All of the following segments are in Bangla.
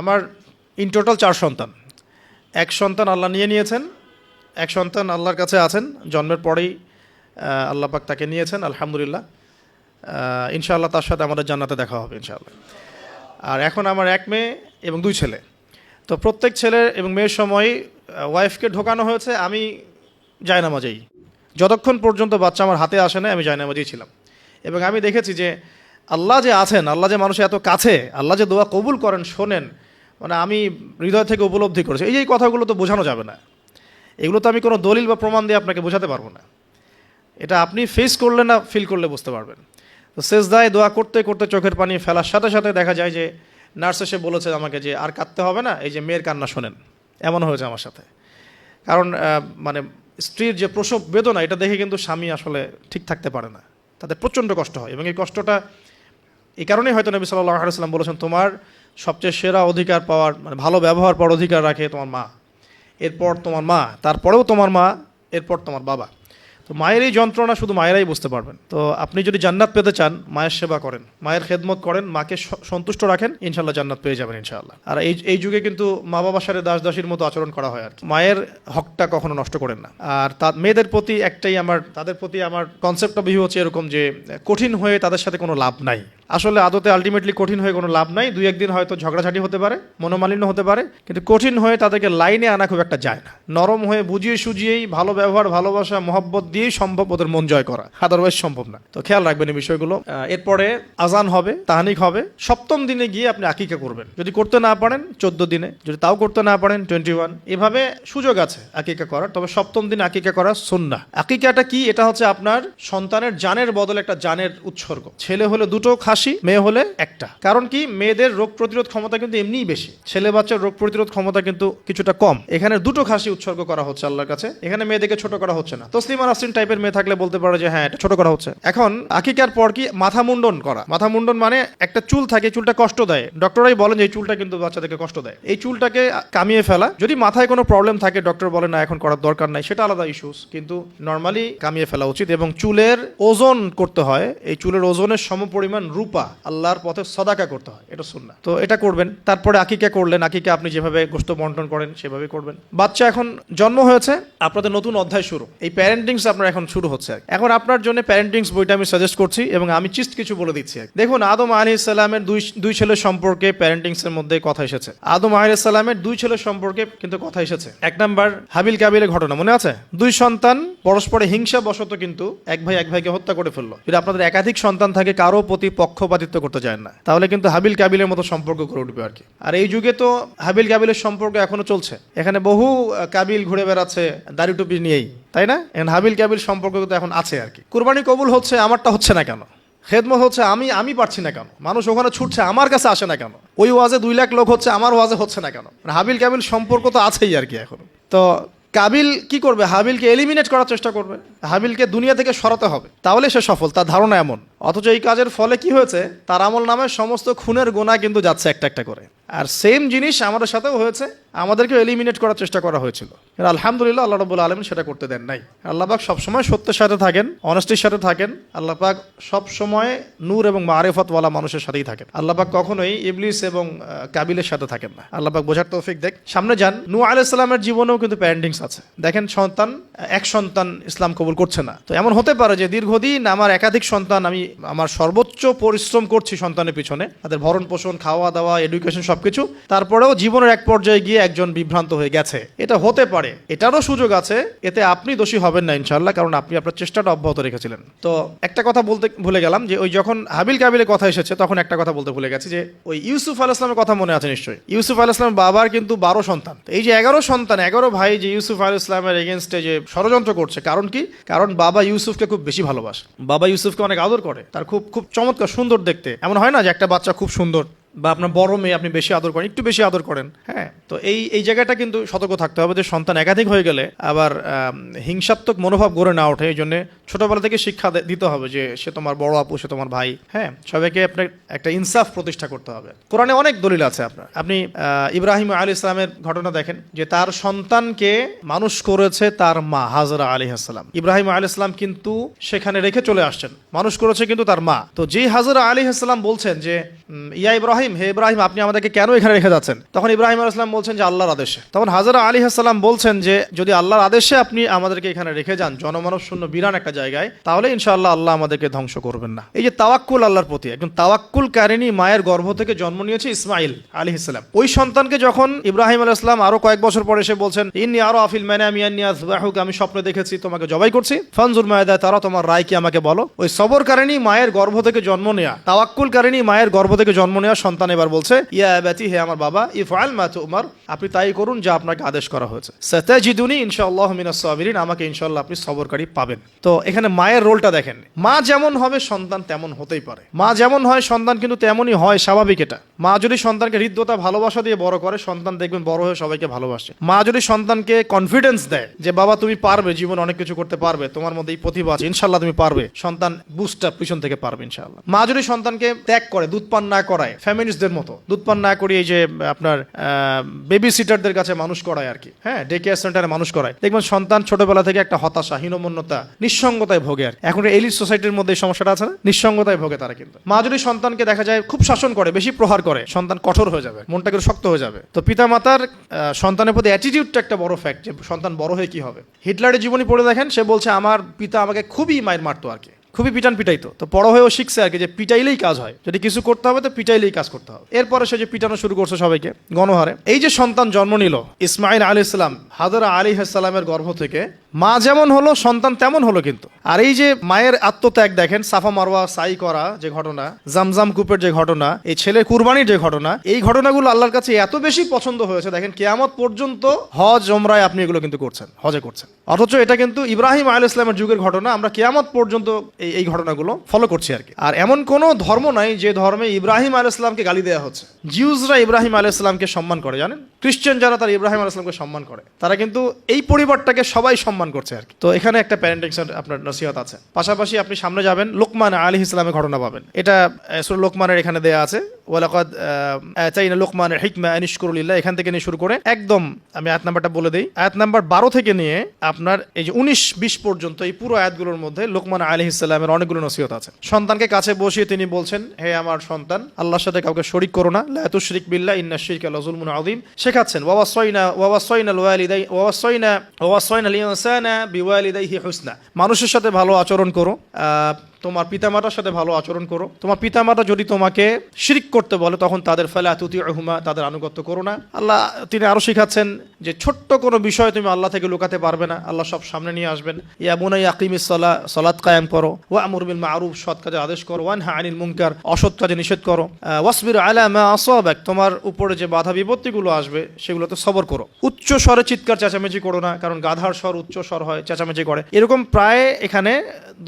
আমার ইন টোটাল 4 সন্তান। এক সন্তান আল্লাহ নিয়ে নিয়েছেন, এক সন্তান আল্লাহর কাছে আছেন, জন্মের পরেই আল্লাহ পাক তাকে নিয়েছেন, আলহামদুলিল্লাহ। ইনশাআল্লাহ তার সাথে আমাদের জান্নাতে দেখা হবে ইনশাআল্লাহ। আর এখন আমার 1 মেয়ে এবং 2 ছেলে। তো প্রত্যেক ছেলে এবং মেয়ের সময় ওয়াইফকে ঢোকানো হয়েছে আমি জায়নামাজেই। যতক্ষণ পর্যন্ত বাচ্চা আমার হাতে আসে না আমি জায়নামাজেই ছিলাম। এবং আমি দেখেছি যে আল্লাহ যে আছেন, আল্লাহ যে মানুষের এত কাছে, আল্লাহ যে দোয়া কবুল করেন, শোনেন, মানে আমি হৃদয় থেকে উপলব্ধি করেছি। এই কথাগুলো তো বোঝানো যাবে না, এগুলো তো আমি কোনো দলিল বা প্রমাণ দিয়ে আপনাকে বোঝাতে পারবো না। এটা আপনি ফেস করলে না ফিল করলে বুঝতে পারবেন। তো সেজদায় দোয়া করতে করতে চোখের পানি ফেলার সাথে সাথে দেখা যায় যে নার্স এসে বলেছে আমাকে যে আর কাঁদতে হবে না, এই যে মেয়ের কান্না শোনেন। এমন হয়েছে আমার সাথে। কারণ মানে স্ত্রীর যে প্রসব বেদনা, এটা দেখে কিন্তু স্বামী আসলে ঠিক থাকতে পারে না, তাদের প্রচণ্ড কষ্ট হয়। এবং এই কষ্টটা এই কারণেই হয়তো নবী সাল্লাল্লাহু আলাইহি ওয়াসাল্লাম বলেছেন, তোমার সবচেয়ে সেরা অধিকার পাওয়ার, মানে ভালো ব্যবহার পাওয়ার অধিকার রাখে তোমার মা, এরপর তোমার মা, তারপরেও তোমার মা, এরপর তোমার বাবা। তো মায়ের এই যন্ত্রণা শুধু মায়েরাই বুঝতে পারবেন। তো আপনি যদি জান্নাত পেতে চান, মায়ের সেবা করেন, মায়ের খেদমত করেন, মাকে সন্তুষ্ট রাখেন, ইনশাল্লাহ জান্নাত পেয়ে যাবেন ইনশাআল্লাহ। আর এই যুগে কিন্তু মা বাবার সাথে দাস দাসীর মতো আচরণ করা হয় আর কি। মায়ের হকটা কখনো নষ্ট করেন না। আর মেয়েদের প্রতি তাদের প্রতি আমার কনসেপ্টটা ভিউ হচ্ছে এরকম যে কঠিন হয়ে তাদের সাথে কোনো লাভ নাই। আসলে আদতে আলটিমেটলি কঠিন হয়ে কোনো লাভ নাই। 2-1 দিন হয়তো ঝগড়াঝাটি হতে পারে, মনোমালিন্য হতে পারে, কিন্তু কঠিন হয়ে তাদেরকে লাইনে আনা খুব একটা যায় না। নরম হয়ে বুঝিয়ে সুজিয়েই, ভালো ব্যবহার, ভালোবাসা, মহব্বত দিয়েই সম্ভব ওদের মন জয় করা, আদারওয়াইজ সম্ভব না। তো খেয়াল রাখবেন এই বিষয়গুলো। এরপরে আজান হবে, তাহানিক হবে, 7ম দিনে গিয়ে আপনি আকিকা করবেন। যদি করতে না পারেন 14 দিনে, যদি তাও করতে না পারেন 21। এভাবে সুযোগ আছে আকিকা করার, তবে 7ম দিনে আকিকা করা সুন্নাহ। আকিকাটা কি? এটা হচ্ছে আপনার সন্তানের জানের বদলে একটা জানের উৎসর্গ। ছেলে হলে 2টো খাসি, মেয়ে হলে 1টা। কারণ কি, মেয়েদের রোগ প্রতিরোধ ক্ষমতা কিন্তু এমনিই বেশি, ছেলে বাচ্চার রোগ প্রতিরোধ ক্ষমতা কিন্তু কিছুটা কম। এখানে 2টো খাসি উৎসর্গ করা হচ্ছে আল্লাহর কাছে। এখানে মেয়েদেরকে ছোট করা হচ্ছে না। তসলিমা নাসরিন টাইপের মেয়ে থাকলে বলতে পারে যে হ্যাঁ এটা ছোট করা হচ্ছে। এখন আকিকার পর কি মাথা মুন্ডন করা। মাথা মুন্ডন মানে একটা চুল থাকে, চুলটা কষ্ট দেয়, ডক্টরাই বলেন যে এই চুলটা কিন্তু বাচ্চাদেরকে কষ্ট দেয়, এই চুলটাকে কামিয়ে ফেলা। যদি মাথায় কোনো প্রবলেম থাকে, ডক্টর বলে না এখন করার দরকার নাই, সেটা আলাদা ইস্যুস, কিন্তু নর্মালি কামিয়ে ফেলা উচিত। এবং চুলের ওজন করতে হয়, এই চুলের ওজনের সমপরিমাণ রূপা আল্লাহর পথে সদাকা করতে হয়, এটা সুন্নাহ। তো এটা করবেন। তারপরে আকিকা করলেন, আকিকা আপনি যেভাবে গোশত বন্টন করেন সেভাবে করবেন। বাচ্চা এখন জন্ম হয়েছে, আপনাদের নতুন অধ্যায় শুরু, এই প্যারেন্টিংস আপনার এখন শুরু হচ্ছে। এখন আপনার জন্য প্যারেন্টিংস বইটা আমি সাজেস্ট করছি এবং আমি কিছু বলে দিচ্ছি। দেখুন, আদম আলাইহিস সালামের দুই ছেলের সম্পর্কে প্যারেন্টিংস এর মধ্যে কথা এসেছে। আদম আলাইহিস সালামের 2 ছেলের সম্পর্কে কিন্তু কথা এসেছে। 1 নাম্বার হাবিল কাবিলের ঘটনা মনে আছে? 2 সন্তান পরস্পরে হিংসা বশত কিন্তু এক ভাইকে হত্যা করে ফেললো। যদি আপনাদের একাধিক সন্তান থাকে, কারো প্রতি পক্ষপাতিত্ব করতে যায় না, তাহলে কিন্তু হাবিল কাবিলের মতো সম্পর্ক করে উঠবে আর কি। আর এই যুগে তো হাবিল কাবিলের সম্পর্ক এখনো চলছে। এখানে বহু কাবিল ঘুরে বেড়াচ্ছে দাড়ি টুপি নিয়েই, তাই না? এখন হাবিল কাবিল সম্পর্ক তো এখন আছে আর কি। কুরবানি কবুল হচ্ছে, আমারটা হচ্ছে না কেন? খেদমত হচ্ছে, আমি পারছি না কেন? মানুষ ওখানে ছুটছে, আমার কাছে আসে না কেন? ওই ওয়াজে 2 লাখ লোক হচ্ছে, আমার ওয়াজে হচ্ছে না কেন? হাবিল কাবিল সম্পর্ক তো আছেই আর কি এখন। তো কাবিল কি করবে? হাবিলকে এলিমিনেট করার চেষ্টা করবে, হাবিলকে দুনিয়া থেকে সরাতে হবে, তাহলে সে সফল, তার ধারণা এমন। অথচ এই কাজের ফলে কি হয়েছে? তার আমল নামে সমস্ত খুনের গোনা কিন্তু যাচ্ছে একটা একটা করে। আর সেম জিনিস আমাদের সাথেও হয়েছে, আমাদেরকে এলিমিনেট করার চেষ্টা করা হয়েছিল। আলহামদুলিল্লাহ আল্লাহ রাব্বুল আলামিন সেটা করতে দেন নাই। আল্লাহ পাক সবসময় সত্যের সাথে থাকেন, অনেস্টির সাথে থাকেন। আল্লাহ পাক সবসময় নূর এবং মারিফতওয়ালা মানুষের সাথেই থাকেন। আল্লাহ পাক কখনোই ইবলিস এবং কাবিলের সাথে থাকেন না। আল্লাহ পাক বোঝার তৌফিক দেখ। সামনে যান। নূহ আলাইহিস সালামের জীবনেও কিন্তু প্যারেন্টিংস আছে। দেখেন, এক সন্তান ইসলাম কবুল করছে না। তো এমন হতে পারে যে দীর্ঘদিন আমার একাধিক সন্তান, আমি আমার সর্বোচ্চ পরিশ্রম করছি সন্তানের পিছনে, তাদের ভরণ পোষণ, খাওয়া দাওয়া, এডুকেশন সবকিছু, তারপরেও জীবনের এক পর্যায়ে গিয়ে একজন বিভ্রান্ত হয়ে গেছে। এটা হতে পারে, এটারও সুযোগ আছে। এতে আপনি দোষী হবেন না ইনশাআল্লাহ, কারণ আপনি আপনার চেষ্টাটা অব্যাহত রেখেছিলেন। তো একটা কথা বলতে ভুলে গেলাম যে ওই যখন হাবিল কাবিলের কথা এসেছে, তখন একটা কথা বলতে ভুলে গেছি যে ওই ইউসুফ আলাইহিস সালামের কথা মনে আছে নিশ্চয়ই। ইউসুফ আলাইহিস সালামের বাবার কিন্তু 12 সন্তান। এই যে 11 সন্তান, 11 ভাই যে ইউসুফ আলাইহিস সালামের এগেইনস্টে যে ষড়যন্ত্র করছে, কারণ কি? কারণ বাবা ইউসুফকে খুব বেশি ভালোবাসে, বাবা ইউসুফকে অনেক আদর করে, তার খুব চমৎকার সুন্দর দেখতে। এমন হয় না যে একটা বাচ্চা খুব সুন্দর, বা আপনার বড় মেয়ে আপনি বেশি আদর করেন, একটু বেশি আদর করেন, হ্যাঁ, তো এই জায়গাটা কিন্তু সতর্ক থাকতে হবে যে সন্তান একাধিক হয়ে গেলে আবার হিংসাত্মক মনোভাব গড়ে না ওঠে। এই জন্য ছোটবেলা থেকে শিক্ষা দিতে হবে যে সে তোমার বড় আপু, সে তোমার ভাই। হ্যাঁ, সবাইকে আপনার একটা ইনসাফ প্রতিষ্ঠা করতে হবে। কোরআনে অনেক দলিল আছে আপনি ইব্রাহিম আলাইহিস সালামের ঘটনা দেখেন যে তার সন্তানকে মানুষ করেছে তার মা হাজরা আলাইহিস সালাম। ইব্রাহিম আলাইহিস সালাম কিন্তু সেখানে রেখে চলে আসছেন, মানুষ করেছে কিন্তু তার মা। তো যে হাজরা আলাইহিস সালাম বলছেন যে ইয়া ইব্রাহিম, হে ইব্রাহিম, আপনি আমাদেরকে কেন এখানে রেখে যাচ্ছেন? তখন ইব্রাহিম আলাইহিস সালাম বলছেন যে আল্লাহর আদেশে। তখন হাজরা আলাইহিস সালাম বলছেন যে যদি আল্লাহর আদেশে আপনি আমাদেরকে এখানে রেখে যান জনমানব শূন্য বিরান একটা জায়গায়, তাহলে ইনশাআল্লাহ আল্লাহ আমাদেরকে ধ্বংস করবেন না। এই যে তাওয়াক্কুল আল্লাহর প্রতি, একজন তাওয়াক্কুল কারিনী মায়ের গর্ভ থেকে জন্ম নিয়েছে ইসমাইল আলাইহিস সালাম। ওই সন্তানকে যখন ইব্রাহিম আলাইহিস সালাম আরো কয়েক বছর পরে এসে বলছেন ইন্নী আরা ফিল মানামি আন্নী আযবাহুকা, আমি স্বপ্নে দেখেছি তোমাকে জবাই করছি, ফানজুর মাযা তারা, তোমার রায় কি আমাকে বলো। ওই সবর কারিনী মায়ের গর্ভ থেকে জন্ম নেয়া, তাওয়াক্কুল কারিনী মায়ের গর্ভ থেকে জন্ম নেয়া সন্তান এবার বলছে ইয়া আবাতি, হে আমার বাবা, ইফআল মা তুমার, আপনি তাই করুন যা আপনাকে আদেশ করা হয়েছে। সাতাজিদুনি ইনশাআল্লাহু মিনাস সাবিরিন, আমাকে ইনশাআল্লাহ আপনি সবরকারী পাবেন। তো এখানে মায়ের রোলটা দেখেন, মা যেমন হবে সন্তান তেমন হতেই পারে। মা যেমন হয় সন্তান কিন্তু তেমনই হয়, স্বাভাবিক এটা। মা যদি সন্তানকে হৃদ্যতা ভালোবাসা দিয়ে বড় করে, সন্তান দেখবেন বড় হয়ে সবাইকে ভালোবাসে। মা যদি সন্তানকে কনফিডেন্স দেয় যে বাবা তুমি পারবে, জীবন অনেক কিছু করতে পারবে, তোমার মধ্যে এই প্রতিভা আছে, ইনশাআল্লাহ তুমি পারবে, সন্তান বুস্ট আপ পিছন থেকে পারবে ইনশাআল্লাহ। মা যদি সন্তানকে ত্যাগ করে, দুধ পান না করায়, ফ্যামিলিস্টদের মতো দুধ পান না করিয়ে এই যে আপনার বেবি সিটারদের কাছে মানুষ করায় আর কি, হ্যাঁ, ডে কেয়ার সেন্টারে মানুষ করায়, দেখবেন সন্তান ছোটবেলা থেকে একটা হতাশা, হীনমন্যতা, নিঃসঙ্গতায় ভোগে। আর এখন এলিট সোসাইটির মধ্যে এই সমস্যাটা আছে না, নিঃসঙ্গতায় ভোগে তারা। কিন্তু মা যদি সন্তানকে দেখা যায় খুব শাসন করে, বেশি প্রহার করে, সন্তান কঠোর হয়ে যাবে, মনটা কিন্তু শক্ত হয়ে যাবে। তো পিতা মাতার সন্তানের প্রতি অ্যাটিটিউডটা একটা বড় ফ্যাক্ট, যে সন্তান বড় হয়ে কি হবে। হিটলারের জীবনী পড়ে দেখেন, সে বলছে আমার পিতা আমাকে খুবই মায়ের মারতো আর কি, খুবই পিটাইতো। তো বড় হয়েও শিখছে আর কি যে পিটাইলেই কাজ হয়, যদি কিছু করতে হবে তো পিটাইলেই কাজ করতে হবে। এরপরে সে যে পিটানো শুরু করছে সবাইকে গণহারে। এই যে সন্তান জন্ম নিল ইসমাইল আলাইহিস সালাম হাজরা আলাইহিস সালামের গর্ভ থেকে, মা যেমন হলো সন্তান তেমন হলো কিন্তু। আর এই যে মায়ের আত্মত্যাগ দেখেন, সাফা মারওয়া সাই করা যে ঘটনা, জামজাম কূপের যে ঘটনা, এই ছেলে কুরবানির যে ঘটনা, এই ঘটনাগুলো আল্লাহর কাছে এত বেশি পছন্দ হয়েছে। দেখেন কিয়ামত পর্যন্ত হজ ওমরায় আপনি এগুলো কিন্তু করছেন, হজে করছেন, অথচ এটা কিন্তু ইব্রাহিম আলাইহিস সালামের যুগের ঘটনা। আমরা কিয়ামত পর্যন্ত এই ঘটনাগুলো ফলো করছি আর কি। আর এমন কোনো ধর্ম নাই যে ধর্মে ইব্রাহিম আলাইহিস সালামকে গালি দেওয়া হচ্ছে। জিউসরা ইব্রাহিম আলাইহিস সালামকে সম্মান করে, জানেন, খ্রিস্টান যারা তারা ইব্রাহিম আলাইহিস সালামকে সম্মান করে, তারা কিন্তু এই পরিবারটাকে সবাই সম্মান করছে আর কি। তো এখানে একটা প্যারেন্টিং আপনার নসিহত আছে। পাশাপাশি আপনি সামনে যাবেন, লোকমান আলাইহিস সালামের ঘটনা পাবেন। এটা সূরা লোকমানের এখানে দেয়া আছে, ওয়ালাকাদ আতাইনা লোকমানের হিকমা আন ইশকুরু লিল্লাহ, এখান থেকে নিয়ে শুরু করে একদম আমি আয়াত নাম্বারটা বলে দেই। আয়াত নাম্বার 12 থেকে নিয়ে আপনার এই যে 19-20 পর্যন্ত এই পুরো আয়াতগুলোর মধ্যে লোকমান আলাইহিস সালামের অনেকগুলো নসিহত আছে। সন্তানকে কাছে বসিয়ে তিনি বলছেন, হে আমার সন্তান, আল্লাহর সাথে কাউকে শরীক করো না, লা তুশরিক বিল্লাহ ইন্নাশ শিরকা লাযুলমুন আযীম। শেখাচ্ছেন ওয়াসাইনাল ইনসানা বিওয়ালিদাইহি হুসনা, মানুষের সাথে ভালো আচরণ করো, তোমার পিতামাতার সাথে ভালো আচরণ করো। তোমার পিতামাতা যদি তোমাকে শিরক করতে বলে তখন তাদের ফালা তুতিউহুমা, তাদের আনুগত্য করো না। আল্লাহ তিনি আরো শিখাচ্ছেন যে ছোট্ট কোনো বিষয় তুমি আল্লাহ থেকে লুকাতে পারবে না, আল্লাহ সব সামনে নিয়ে আসবেন। ইয়া বুনাইয়া আকিমিস সালাহ, সালাত কায়েম করো, ওয়া'মুর বিল মা'রুফ, সৎ কাজে আদেশ করো, ওয়ানহা আনিল মুনকার, অসৎ কাজে নিষেধ করো, ওয়াসবির আলা মা আসাবাক, তোমার উপরে যে বাধা বিপত্তিগুলো আসবে সেগুলোতে সবর করো। উচ্চ স্বরে চিৎকার চেঁচামেচি করো না, কারণ গাধার স্বর উচ্চ স্বর হয়, চেঁচামেচি করে। এরকম প্রায় এখানে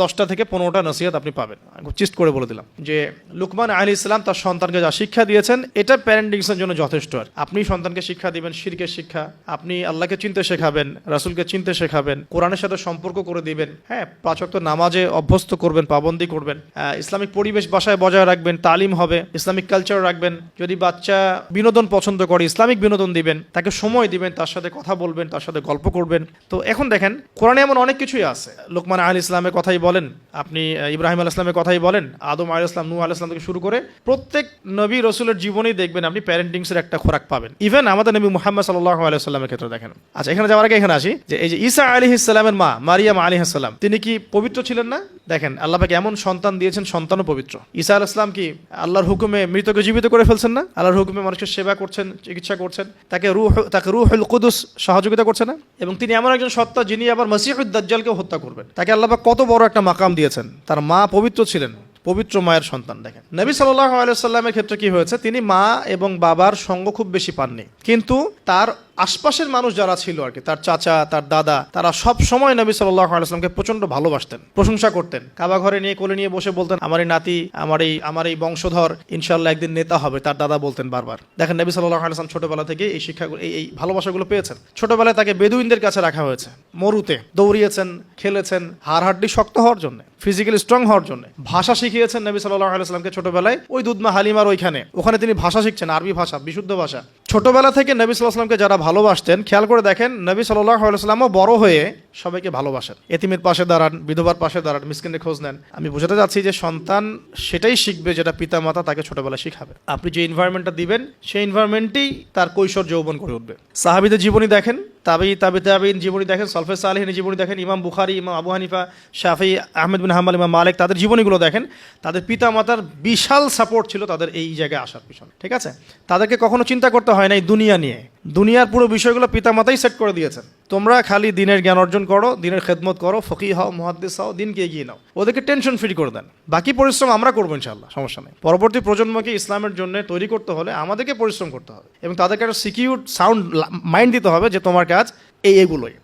10টা থেকে 15টা নসিহত আপনি পাবেন। চিস্ট করে বলে দিলাম যে লুকমান আলাইহিস সালাম তার সন্তানকে যা শিক্ষা দিয়েছেন এটা প্যারেন্টিংসের জন্য যথেষ্ট। আর আপনি সন্তানকে শিক্ষা দিবেন শিরকের শিক্ষা, আপনি আল্লাহকে চিনতে শেখাবেন, রাসূলকে চিনতে শেখাবেন, কোরআনের সাথে সম্পর্ক করে দিবেন, হ্যাঁ, 5 ওয়াক্ত নামাজে অভ্যস্ত করবেন, পাবন্দি করবেন, ইসলামিক পরিবেশ বাসায় বজায় রাখবেন, তালিম হবে, ইসলামিক কালচার রাখবেন। যদি বাচ্চা বিনোদন পছন্দ করে ইসলামিক বিনোদন দিবেন, তাকে সময় দিবেন, তার সাথে কথা বলবেন, তার সাথে গল্প করবেন। তো এখন দেখেন কোরআনে এমন অনেক কিছুই আছে। লুকমান আলাইহিস সালামের কথাই বলেন, আপনি ইব্রাহিম আলাইহিস সালামের কথাই বলেন, আদম আলাইহিস সালাম, নূহ আলাইহিস সালাম থেকে শুরু করে প্রত্যেক নবী রাসূলের জীবনেই দেখবেন আপনি প্যারেন্টিংসের একটা খোরাক পাবেন। ইভেন আমাদের নবী মুহাম্মদ সাল্লাল্লাহু আলাইহি ওয়াসাল্লামের ক্ষেত্রে দেখেন। আচ্ছা, এখানে যাওয়ার আগে এখানে আসি যে এই যে ঈসা আলাইহিস সালামের মা মারিয়াম আলাইহিস সালাম, তিনি কি পবিত্র ছিলেন না? দেখেন আল্লাহ পাক এমন সন্তান দিয়েছেন, সন্তানও পবিত্র। ঈসা আলাইহিস সালাম কি আল্লাহর হুকুমে মৃতকে জীবিত করে ফেলছেন না? আল্লাহর হুকুমে মানুষের সেবা করছেন, চিকিৎসা করছেন, তাকে রূহুল কুদুস সহযোগিতা করছে না? এবং তিনি এমন একজন সত্তা যিনি আবার মসিহুদ দাজ্জালকে হত্যা করবেন। তাকে আল্লাহ পাক কত বড় একটা মাকাম দিয়েছেন। তার মা পবিত্র ছিলেন, পবিত্র মায়ের সন্তান। দেখেন নবী সাল্লাল্লাহু আলাইহি ওয়াসাল্লামের ক্ষেত্রে কি হয়েছে, তিনি মা এবং বাবার সঙ্গ খুব বেশি পাননি, কিন্তু তার আশপাশের মানুষ যারা ছিল আর কি, তার চাচা, তার দাদা, তারা সব সময় নবী সাল্লাল্লাহু আলাইহি ওয়াসাল্লামকে প্রচন্ড ভালোবাসতেন, প্রশংসা করতেন। কাবা ঘরে নিয়ে কোলে নিয়ে বসে বলতেন, আমার এই নাতি, আমার এই বংশধর ইনশাআল্লাহ একদিন নেতা হবে। তার দাদা বলতেন বারবার। দেখেন নবী সাল্লাল্লাহু আলাইহি ওয়াসাল্লাম ছোটবেলা থেকে এই শিক্ষাগুলো, এই ভালোবাসাগুলো পেয়েছেন। ছোটবেলায় তাকে বেদুইনদের কাছে রাখা হয়েছে, মরুতে দৌড়িয়েছেন, খেলেছেন, হাড়হাড্ডি শক্ত হওয়ার জন্য, ফিজিক্যালি স্ট্রং হওয়ার জন্য। ভাষা শিখিয়েছেন নবী সাল্লাল্লাহু আলাইহি ওয়াসাল্লামকে ছোটবেলায়, ওই দুধমা হালিমার ওখানে তিনি ভাষা শিখছেন, আরবি ভাষা, বিশুদ্ধ ভাষা। ছোটবেলা থেকে নবী সাল্লাল্লাহু আলাইহি ওয়াসাল্লামকে যারা ভালোবাসতেন, খেয়াল করে দেখেন নবী সাল্লাল্লাহু আলাইহি ওয়াসাল্লামও বড় হয়ে সবাইকে ভালোবাসেন। এতিমের পাশে দাঁড়ান, বিধবার পাশে দাঁড়ান, মিসকিনের খোঁজ নেন। আমি বোঝাতে যাচ্ছি যে সন্তান সেটাই শিখবে যেটা পিতামাতা তাকে ছোটবেলায় শিখাবে। আপনি যে এনভায়রনমেন্টটা দিবেন, সেই এনভায়রনমেন্টেই তার কৈশোর যৌবন করে উঠবে। সাহাবীদের জীবনী দেখেন, তাবিঈন জীবনী দেখেন, সলফে সালেহিনের জীবনী দেখেন, ইমাম বুখারী, ইমাম আবু হানিফা, শাফিঈ, আহমেদ বিন হাম্বল, ইমাম মালিক, তাদের জীবনীগুলো দেখেন। তাদের পিতামাতার বিশাল সাপোর্ট ছিল তাদের এই জায়গায় আসার পিছনে। ঠিক আছে, তাদেরকে কখনো চিন্তা করতে হয় না এই দুনিয়া নিয়ে। দুনিয়ার পুরো বিষয়গুলো পিতামাতাই সেট করে দিয়েছেন। তোমরা খালি দিনের জ্ঞান অর্জন করো, দিনের খেদমত করো, ফকিহ হও, মুহাদ্দিস হও, দিনকে এগিয়ে নাও। ওদেরকে টেনশন ফ্রি করে দেন, বাকি পরিশ্রম আমরা করবো ইনশাআল্লাহ, সমস্যা নেই। পরবর্তী প্রজন্মকে ইসলামের জন্য তৈরি করতে হলে আমাদেরকে পরিশ্রম করতে হবে এবং তাদেরকে একটা সিকিউর সাউন্ড মাইন্ড দিতে হবে যে তোমার কাজ এইগুলোই।